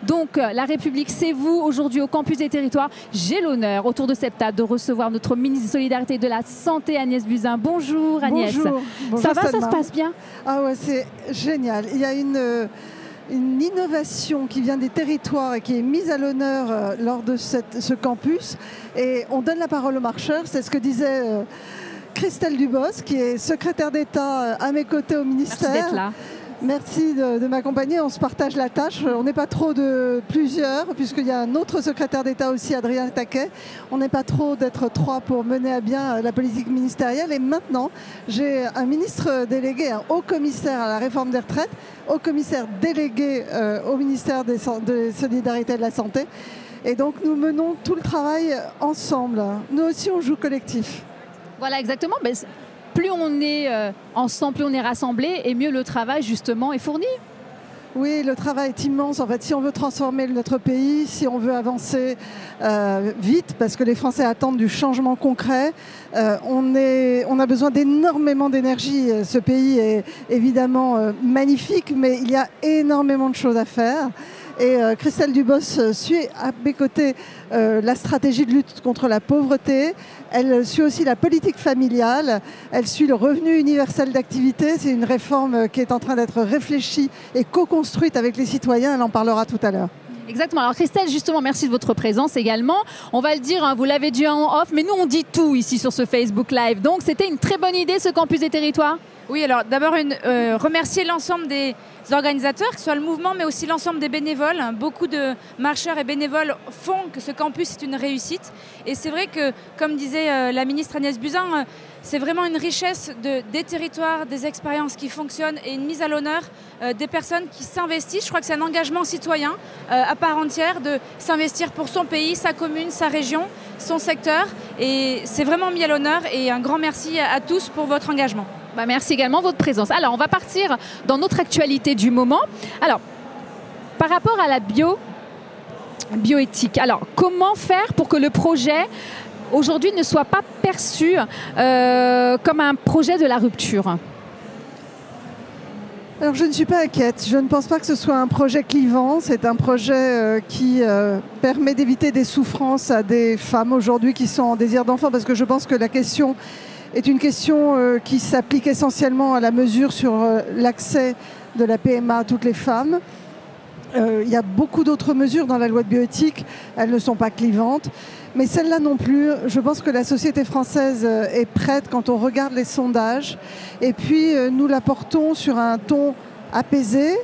Donc la République, c'est vous aujourd'hui au Campus des Territoires. J'ai l'honneur autour de cette table de recevoir notre ministre de Solidarité et de la Santé, Agnès Buzyn. Bonjour Agnès. Bonjour. Ça va, Salma. ça se passe bien? Ah ouais, c'est génial. Il y a une innovation qui vient des territoires et qui est mise à l'honneur lors de ce campus. Et on donne la parole aux marcheurs. C'est ce que disait Christelle Dubos, qui est secrétaire d'État à mes côtés au ministère. Merci d'être là. Merci de m'accompagner. On se partage la tâche. On n'est pas trop de plusieurs, puisqu'il y a un autre secrétaire d'État aussi, Adrien Taquet. On n'est pas trop d'être trois pour mener à bien la politique ministérielle. Et maintenant, j'ai un ministre délégué, un haut commissaire à la réforme des retraites, haut commissaire délégué au ministère des Solidarités et de la Santé. Et donc, nous menons tout le travail ensemble. Nous aussi, on joue collectif. Voilà, exactement. Mais plus on est ensemble, plus on est rassemblés, et mieux le travail, justement, est fourni. Oui, le travail est immense. En fait, si on veut transformer notre pays, si on veut avancer vite, parce que les Français attendent du changement concret, on a besoin d'énormément d'énergie. Ce pays est évidemment magnifique, mais il y a énormément de choses à faire. Et Christelle Dubos suit à mes côtés la stratégie de lutte contre la pauvreté. Elle suit aussi la politique familiale. Elle suit le revenu universel d'activité. C'est une réforme qui est en train d'être réfléchie et co-construite avec les citoyens. Elle en parlera tout à l'heure. Exactement. Alors Christelle, justement, merci de votre présence également. On va le dire, hein, vous l'avez dit en off, mais nous on dit tout ici sur ce Facebook Live. Donc c'était une très bonne idée ce Campus des Territoires. Oui, alors d'abord remercier l'ensemble des organisateurs, que ce soit le mouvement, mais aussi l'ensemble des bénévoles. Beaucoup de marcheurs et bénévoles font que ce campus est une réussite. Et c'est vrai que, comme disait la ministre Agnès Buzyn, c'est vraiment une richesse des territoires, des expériences qui fonctionnent et une mise à l'honneur des personnes qui s'investissent. Je crois que c'est un engagement citoyen à part entière de s'investir pour son pays, sa commune, sa région, son secteur. Et c'est vraiment mis à l'honneur et un grand merci à tous pour votre engagement. Bah merci également de votre présence. Alors, on va partir dans notre actualité du moment. Alors, par rapport à la bioéthique, alors, comment faire pour que le projet, aujourd'hui, ne soit pas perçu comme un projet de la rupture ? Alors, je ne suis pas inquiète. Je ne pense pas que ce soit un projet clivant. C'est un projet qui permet d'éviter des souffrances à des femmes aujourd'hui qui sont en désir d'enfant, parce que je pense que la question est une question qui s'applique essentiellement à la mesure sur l'accès de la PMA à toutes les femmes. Il y a beaucoup d'autres mesures dans la loi de bioéthique, elles ne sont pas clivantes, mais celle-là non plus. Je pense que la société française est prête quand on regarde les sondages, et puis nous la portons sur un ton apaisé,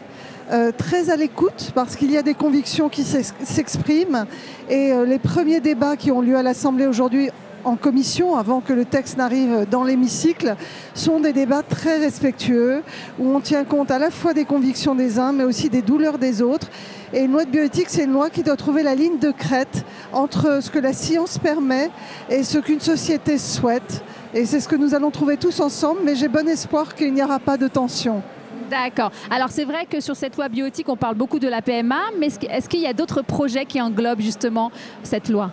très à l'écoute, parce qu'il y a des convictions qui s'expriment, et les premiers débats qui ont lieu à l'Assemblée aujourd'hui en commission, avant que le texte n'arrive dans l'hémicycle, sont des débats très respectueux, où on tient compte à la fois des convictions des uns, mais aussi des douleurs des autres. Et une loi de bioéthique, c'est une loi qui doit trouver la ligne de crête entre ce que la science permet et ce qu'une société souhaite. Et c'est ce que nous allons trouver tous ensemble, mais j'ai bon espoir qu'il n'y aura pas de tension. D'accord. Alors c'est vrai que sur cette loi bioéthique, on parle beaucoup de la PMA, mais est-ce qu'il y a d'autres projets qui englobent justement cette loi ?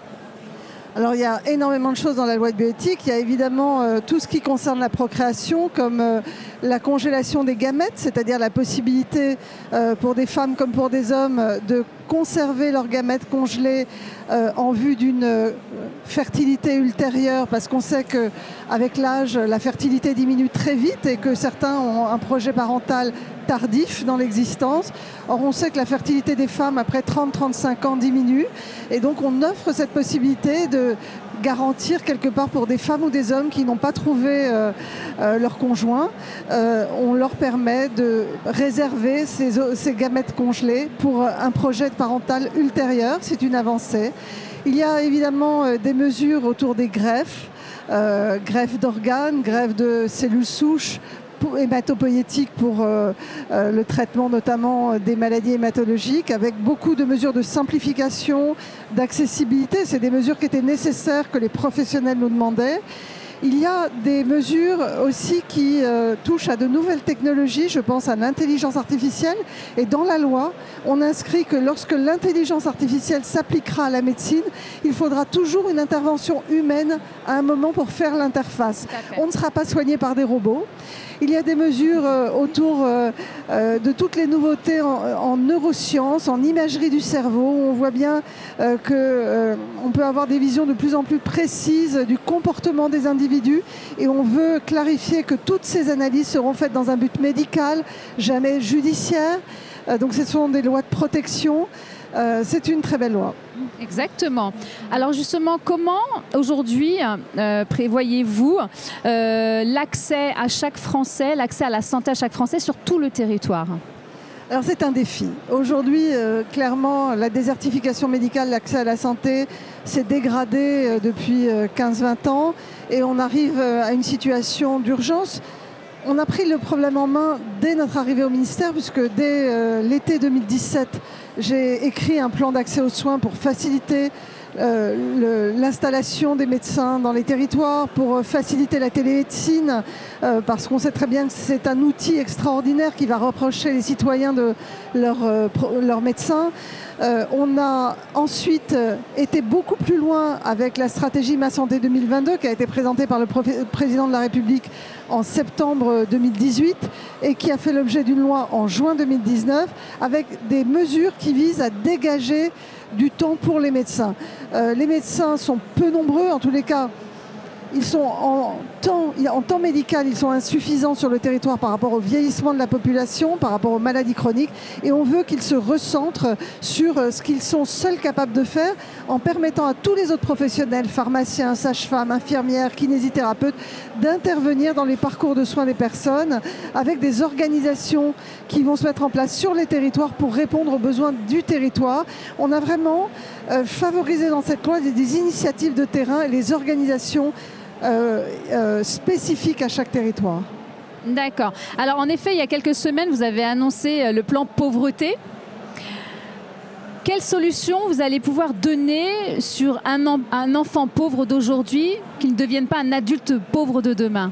Alors il y a énormément de choses dans la loi de bioéthique. Il y a évidemment tout ce qui concerne la procréation, comme la congélation des gamètes, c'est-à-dire la possibilité pour des femmes comme pour des hommes de conserver leurs gamètes congelés en vue d'une fertilité ultérieure, parce qu'on sait qu'avec l'âge, la fertilité diminue très vite et que certains ont un projet parental tardif dans l'existence. Or, on sait que la fertilité des femmes après 30-35 ans diminue, et donc on offre cette possibilité de garantir quelque part pour des femmes ou des hommes qui n'ont pas trouvé leur conjoint, on leur permet de réserver ces gamètes congelées pour un projet parental ultérieur. C'est une avancée. Il y a évidemment des mesures autour des greffes, greffes d'organes, greffes de cellules souches, hématopoïétique pour le traitement notamment des maladies hématologiques, avec beaucoup de mesures de simplification, d'accessibilité. C'est des mesures qui étaient nécessaires, que les professionnels nous demandaient. Il y a des mesures aussi qui touchent à de nouvelles technologies, je pense à l'intelligence artificielle. Et dans la loi, on inscrit que lorsque l'intelligence artificielle s'appliquera à la médecine, il faudra toujours une intervention humaine à un moment pour faire l'interface. On ne sera pas soigné par des robots. Il y a des mesures autour de toutes les nouveautés en neurosciences, en imagerie du cerveau. On voit bien qu'on peut avoir des visions de plus en plus précises du comportement des individus. Et on veut clarifier que toutes ces analyses seront faites dans un but médical, jamais judiciaire. Donc ce sont des lois de protection. C'est une très belle loi. Exactement. Alors justement, comment aujourd'hui prévoyez-vous l'accès à chaque Français, l'accès à la santé à chaque Français sur tout le territoire ? Alors c'est un défi. Aujourd'hui, clairement, la désertification médicale, l'accès à la santé s'est dégradé depuis 15-20 ans et on arrive à une situation d'urgence. On a pris le problème en main dès notre arrivée au ministère, puisque dès l'été 2017, j'ai écrit un plan d'accès aux soins pour faciliter l'installation des médecins dans les territoires, pour faciliter la télémédecine, parce qu'on sait très bien que c'est un outil extraordinaire qui va rapprocher les citoyens de leurs médecins. On a ensuite été beaucoup plus loin avec la stratégie Ma Santé 2022 qui a été présentée par le président de la République en septembre 2018 et qui a fait l'objet d'une loi en juin 2019 avec des mesures qui visent à dégager du temps pour les médecins. Les médecins sont peu nombreux, en tous les cas, ils sont en temps médical, ils sont insuffisants sur le territoire par rapport au vieillissement de la population, par rapport aux maladies chroniques, et on veut qu'ils se recentrent sur ce qu'ils sont seuls capables de faire en permettant à tous les autres professionnels, pharmaciens, sages-femmes, infirmières, kinésithérapeutes, d'intervenir dans les parcours de soins des personnes avec des organisations qui vont se mettre en place sur les territoires pour répondre aux besoins du territoire. On a vraiment favorisé dans cette loi des initiatives de terrain et les organisations spécifiques à chaque territoire. D'accord. Alors en effet, il y a quelques semaines, vous avez annoncé le plan pauvreté. Quelle solution vous allez pouvoir donner sur un enfant pauvre d'aujourd'hui qui ne devienne pas un adulte pauvre de demain ?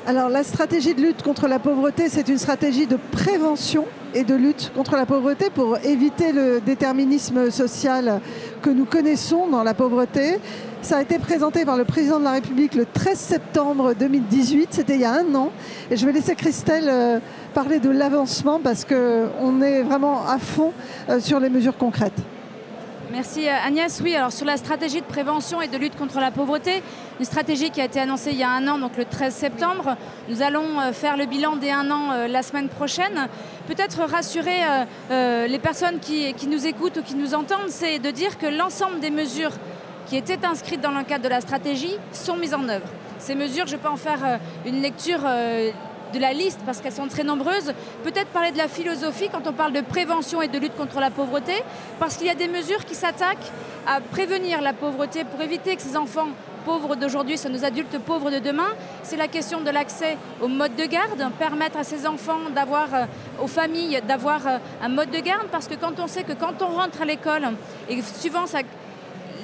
Alors la stratégie de lutte contre la pauvreté, c'est une stratégie de prévention et de lutte contre la pauvreté pour éviter le déterminisme social que nous connaissons dans la pauvreté. Ça a été présenté par le président de la République le 13 septembre 2018, c'était il y a un an. Et je vais laisser Christelle parler de l'avancement parce qu'on est vraiment à fond sur les mesures concrètes. Merci Agnès. Oui, alors sur la stratégie de prévention et de lutte contre la pauvreté, une stratégie qui a été annoncée il y a un an, donc le 13 septembre. Nous allons faire le bilan des un an la semaine prochaine. Peut-être rassurer les personnes qui nous écoutent ou qui nous entendent, c'est de dire que l'ensemble des mesures qui étaient inscrites dans le cadre de la stratégie sont mises en œuvre. Ces mesures, je peux en faire une lecture de la liste parce qu'elles sont très nombreuses. Peut-être parler de la philosophie quand on parle de prévention et de lutte contre la pauvreté, parce qu'il y a des mesures qui s'attaquent à prévenir la pauvreté pour éviter que ces enfants pauvres d'aujourd'hui soient nos adultes pauvres de demain. C'est la question de l'accès au mode de garde, permettre à ces enfants d'avoir, aux familles, d'avoir un mode de garde, parce que quand on sait que quand on rentre à l'école, et suivant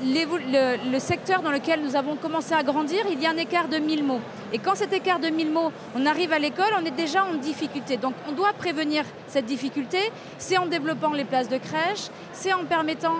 le secteur dans lequel nous avons commencé à grandir, il y a un écart de 1000 mots. Et quand cet écart de 1000 mots, on arrive à l'école, on est déjà en difficulté. Donc on doit prévenir cette difficulté, c'est en développant les places de crèche, c'est en permettant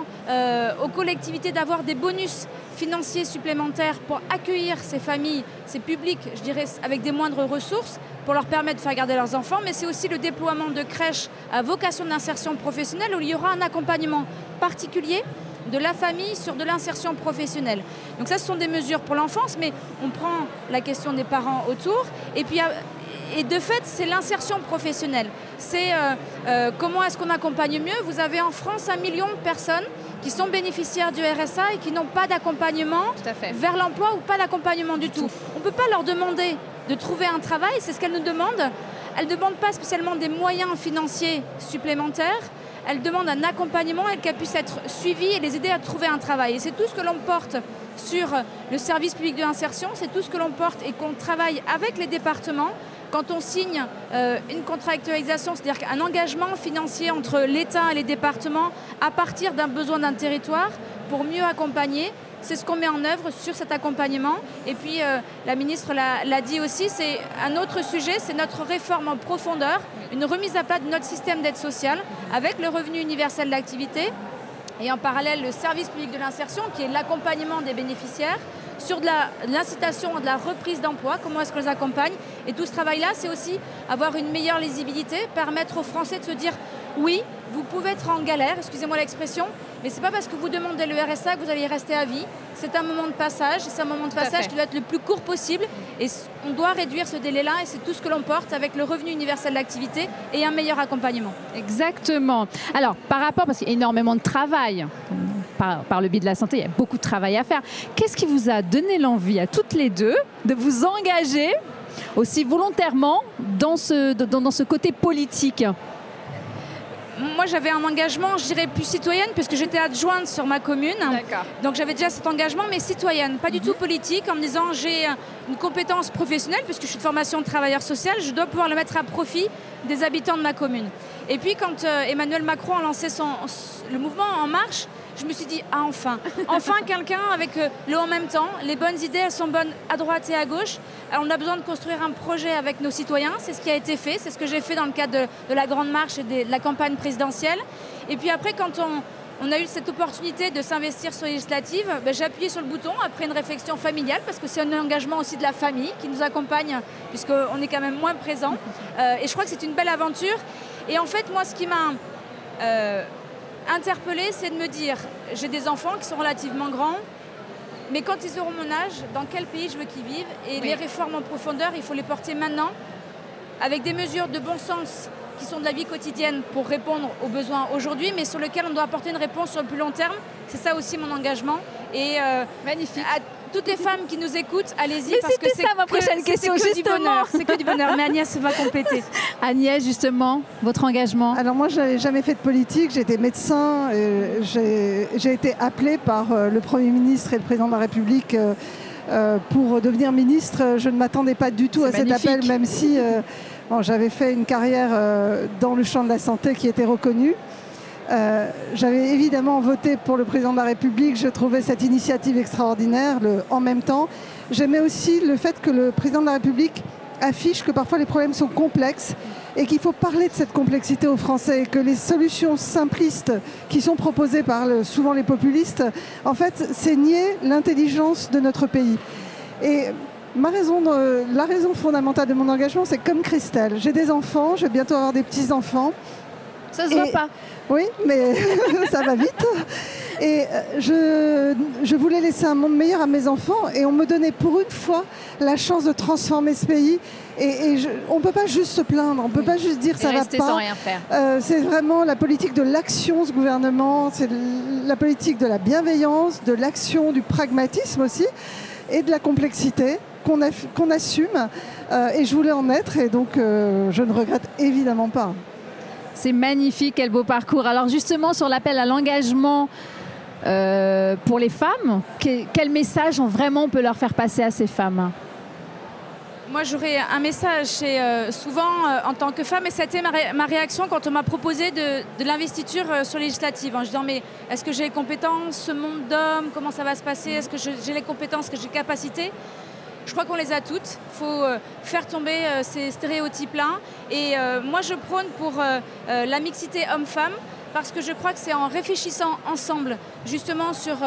aux collectivités d'avoir des bonus financiers supplémentaires pour accueillir ces familles, ces publics, je dirais, avec des moindres ressources, pour leur permettre de faire garder leurs enfants, mais c'est aussi le déploiement de crèches à vocation d'insertion professionnelle où il y aura un accompagnement particulier de la famille sur de l'insertion professionnelle. Donc ça, ce sont des mesures pour l'enfance, mais on prend la question des parents autour. Et puis, et de fait, c'est l'insertion professionnelle. C'est comment est-ce qu'on accompagne mieux. Vous avez en France 1 million de personnes qui sont bénéficiaires du RSA et qui n'ont pas d'accompagnement vers l'emploi ou pas d'accompagnement du tout. On ne peut pas leur demander de trouver un travail, c'est ce qu'elles nous demandent. Elles ne demandent pas spécialement des moyens financiers supplémentaires. Elles demandent un accompagnement et qu'elles puissent être suivies et les aider à trouver un travail. Et c'est tout ce que l'on porte sur le service public de l'insertion, c'est tout ce que l'on porte et qu'on travaille avec les départements quand on signe une contractualisation, c'est-à-dire un engagement financier entre l'État et les départements à partir d'un besoin d'un territoire pour mieux accompagner c'est ce qu'on met en œuvre sur cet accompagnement. Et puis, la ministre l'a dit aussi, c'est un autre sujet, c'est notre réforme en profondeur, une remise à plat de notre système d'aide sociale avec le revenu universel d'activité et en parallèle le service public de l'insertion qui est l'accompagnement des bénéficiaires sur de l'incitation, de la reprise d'emploi, comment est-ce qu'on les accompagne. Et tout ce travail-là, c'est aussi avoir une meilleure lisibilité, permettre aux Français de se dire oui, vous pouvez être en galère, excusez-moi l'expression, mais ce n'est pas parce que vous demandez le RSA que vous allez y rester à vie. C'est un moment de passage, c'est un moment de passage qui doit être le plus court possible et on doit réduire ce délai-là et c'est tout ce que l'on porte avec le revenu universel d'activité et un meilleur accompagnement. Exactement. Alors, par rapport, parce qu'il y a énormément de travail, par le biais de la santé, il y a beaucoup de travail à faire. Qu'est-ce qui vous a donné l'envie à toutes les deux de vous engager aussi volontairement dans ce côté politique ? Moi, j'avais un engagement, je dirais, plus citoyenne, puisque j'étais adjointe sur ma commune. Donc, j'avais déjà cet engagement, mais citoyenne, pas du tout politique, en me disant j'ai une compétence professionnelle, puisque je suis de formation de travailleur social, je dois pouvoir le mettre à profit des habitants de ma commune. Et puis, quand Emmanuel Macron a lancé le mouvement En Marche, je me suis dit, ah enfin quelqu'un avec le en même temps, les bonnes idées, elles sont bonnes à droite et à gauche. Alors, on a besoin de construire un projet avec nos citoyens, c'est ce qui a été fait, c'est ce que j'ai fait dans le cadre de la Grande Marche et de la campagne présidentielle. Et puis après, quand on a eu cette opportunité de s'investir sur les législatives, j'ai appuyé sur le bouton après une réflexion familiale, parce que c'est un engagement aussi de la famille qui nous accompagne, puisqu'on est quand même moins présent. Et je crois que c'est une belle aventure. Et en fait, moi, ce qui m'a interpellée, c'est de me dire, j'ai des enfants qui sont relativement grands, mais quand ils auront mon âge, dans quel pays je veux qu'ils vivent? Et les réformes en profondeur, il faut les porter maintenant, avec des mesures de bon sens qui sont de la vie quotidienne pour répondre aux besoins aujourd'hui, mais sur lesquels on doit apporter une réponse sur le plus long terme. C'est ça aussi mon engagement. Et magnifique. À toutes les femmes qui nous écoutent, allez-y. Parce que c'est ça ma prochaine question, justement. C'est que du bonheur. Mais Agnès va compléter. Agnès, justement, votre engagement? Alors moi, je n'avais jamais fait de politique. J'étais médecin. J'ai été appelée par le Premier ministre et le Président de la République pour devenir ministre. Je ne m'attendais pas du tout à cet appel, même si j'avais fait une carrière dans le champ de la santé qui était reconnue. J'avais évidemment voté pour le Président de la République. Je trouvais cette initiative extraordinaire, en même temps. J'aimais aussi le fait que le Président de la République affiche que parfois les problèmes sont complexes et qu'il faut parler de cette complexité aux Français et que les solutions simplistes qui sont proposées par souvent les populistes, en fait, c'est nier l'intelligence de notre pays. Et la raison fondamentale de mon engagement, c'est comme Christelle. J'ai des enfants, je vais bientôt avoir des petits-enfants. Ça se voit pas. Oui, mais ça va vite. Et je voulais laisser un monde meilleur à mes enfants et on me donnait pour une fois la chance de transformer ce pays. On ne peut pas juste se plaindre, on ne peut pas juste dire ça va pas. Sans rien faire. C'est vraiment la politique de l'action, ce gouvernement. C'est la politique de la bienveillance, de l'action, du pragmatisme aussi et de la complexité qu'on assume. Et je voulais en être et donc je ne regrette évidemment pas. C'est magnifique, quel beau parcours. Alors justement, sur l'appel à l'engagement pour les femmes, quel message on peut leur faire passer à ces femmes? Moi, j'aurais un message. Souvent, en tant que femme, et c'était ma réaction quand on m'a proposé de l'investiture sur les législatives. En disant, mais est-ce que j'ai les compétences, ce monde d'hommes, comment ça va se passer? Est-ce que j'ai les compétences, est-ce que j'ai les capacités? Je crois qu'on les a toutes. Il faut faire tomber ces stéréotypes-là. Et moi, je prône pour la mixité homme-femme parce que je crois que c'est en réfléchissant ensemble, justement, sur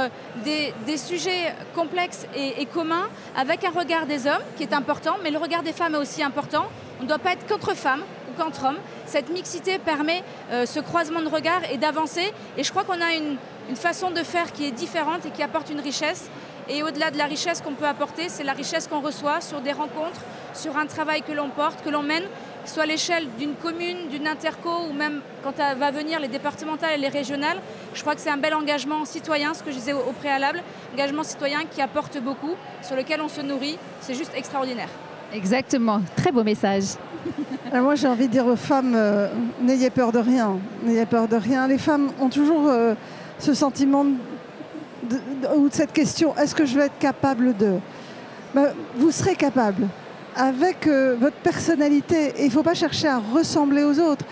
des sujets complexes et communs, avec un regard des hommes qui est important, mais le regard des femmes est aussi important. On ne doit pas être qu'entre femmes ou qu'entre hommes. Cette mixité permet ce croisement de regards et d'avancer. Et je crois qu'on a une façon de faire qui est différente et qui apporte une richesse. Et au-delà de la richesse qu'on peut apporter, c'est la richesse qu'on reçoit sur des rencontres, sur un travail que l'on porte, que l'on mène, que ce soit à l'échelle d'une commune, d'une interco ou même quand va venir les départementales et les régionales. Je crois que c'est un bel engagement citoyen, ce que je disais au préalable, engagement citoyen qui apporte beaucoup, sur lequel on se nourrit. C'est juste extraordinaire. Exactement, très beau message. Alors moi j'ai envie de dire aux femmes, n'ayez peur de rien, n'ayez peur de rien. Les femmes ont toujours ce sentiment ou de cette question, est-ce que je vais être capable de... vous serez capable avec votre personnalité. Et il ne faut pas chercher à ressembler aux autres.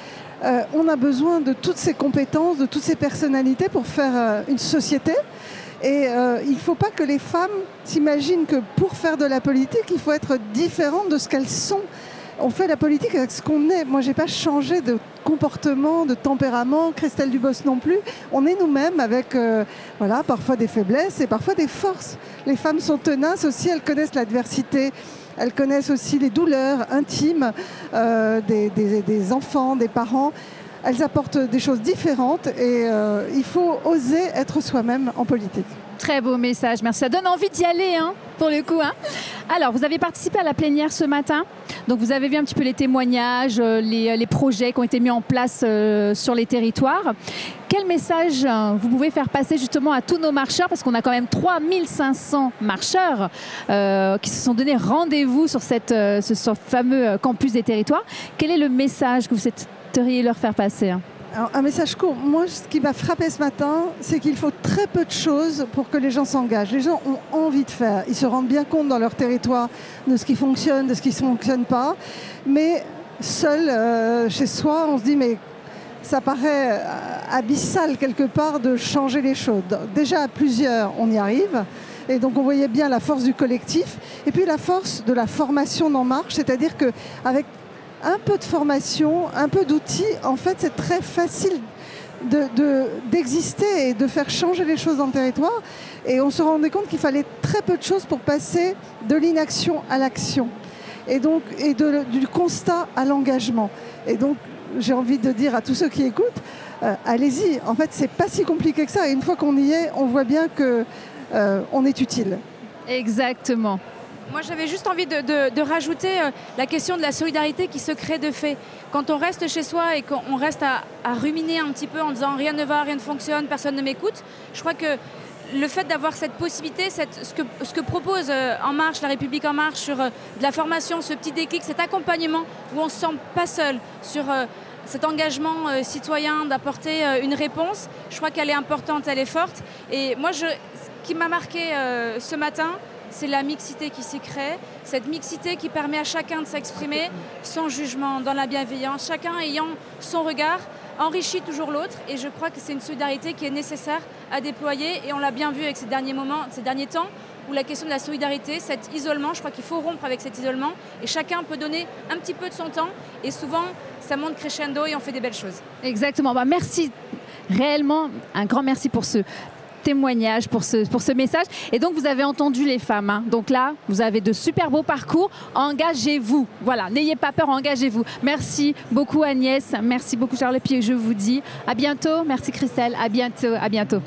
On a besoin de toutes ces compétences, de toutes ces personnalités pour faire une société. Et il ne faut pas que les femmes s'imaginent que pour faire de la politique, il faut être différente de ce qu'elles sont. On fait la politique avec ce qu'on est. Moi, je n'ai pas changé de comportement, de tempérament. Christelle Dubos non plus. On est nous-mêmes avec voilà, parfois des faiblesses et parfois des forces. Les femmes sont tenaces aussi, elles connaissent l'adversité. Elles connaissent aussi les douleurs intimes des enfants, des parents. Elles apportent des choses différentes et il faut oser être soi-même en politique. Très beau message, merci. Ça donne envie d'y aller, hein, pour le coup. Hein. Alors, vous avez participé à la plénière ce matin. Donc, vous avez vu un petit peu les témoignages, les projets qui ont été mis en place sur les territoires. Quel message vous pouvez faire passer justement à tous nos marcheurs, parce qu'on a quand même 3500 marcheurs qui se sont donné rendez-vous sur ce fameux campus des territoires. Quel est le message que vous souhaiteriez leur faire passer ? Alors, un message court. Moi, ce qui m'a frappé ce matin, c'est qu'il faut très peu de choses pour que les gens s'engagent. Les gens ont envie de faire. Ils se rendent bien compte dans leur territoire de ce qui fonctionne, de ce qui ne fonctionne pas. Mais seul, chez soi, on se dit, mais ça paraît abyssal quelque part de changer les choses. Déjà, à plusieurs, on y arrive. Et donc, on voyait bien la force du collectif. Et puis, la force de la formation d'En Marche, c'est-à-dire qu'avec un peu de formation, un peu d'outils, en fait, c'est très facile d'exister et de faire changer les choses dans le territoire. Et on se rendait compte qu'il fallait très peu de choses pour passer de l'inaction à l'action. Et donc, du constat à l'engagement. Et donc, j'ai envie de dire à tous ceux qui écoutent, allez-y. En fait, c'est pas si compliqué que ça. Et une fois qu'on y est, on voit bien qu'on est utile. Exactement. Moi, j'avais juste envie de rajouter la question de la solidarité qui se crée de fait. Quand on reste chez soi et qu'on reste à ruminer un petit peu en disant rien ne va, rien ne fonctionne, personne ne m'écoute, je crois que le fait d'avoir cette possibilité, ce que propose En Marche, La République En Marche, sur de la formation, ce petit déclic, cet accompagnement où on ne se sent pas seul sur cet engagement citoyen d'apporter une réponse, je crois qu'elle est importante, elle est forte. Et moi, ce qui m'a marqué ce matin, c'est la mixité qui s'y crée, cette mixité qui permet à chacun de s'exprimer sans jugement, dans la bienveillance, chacun ayant son regard, enrichit toujours l'autre. Et je crois que c'est une solidarité qui est nécessaire à déployer. Et on l'a bien vu avec ces derniers moments, ces derniers temps, où la question de la solidarité, cet isolement, je crois qu'il faut rompre avec cet isolement. Et chacun peut donner un petit peu de son temps. Et souvent, ça monte crescendo et on fait des belles choses. Exactement. Bah, merci. Réellement, un grand merci pour ce témoignage, pour ce message. Et donc, vous avez entendu les femmes. Hein. Donc là, vous avez de super beaux parcours. Engagez-vous. Voilà, n'ayez pas peur, engagez-vous. Merci beaucoup Agnès. Merci beaucoup Charles. Et puis je vous dis à bientôt. Merci Christelle. À bientôt. À bientôt.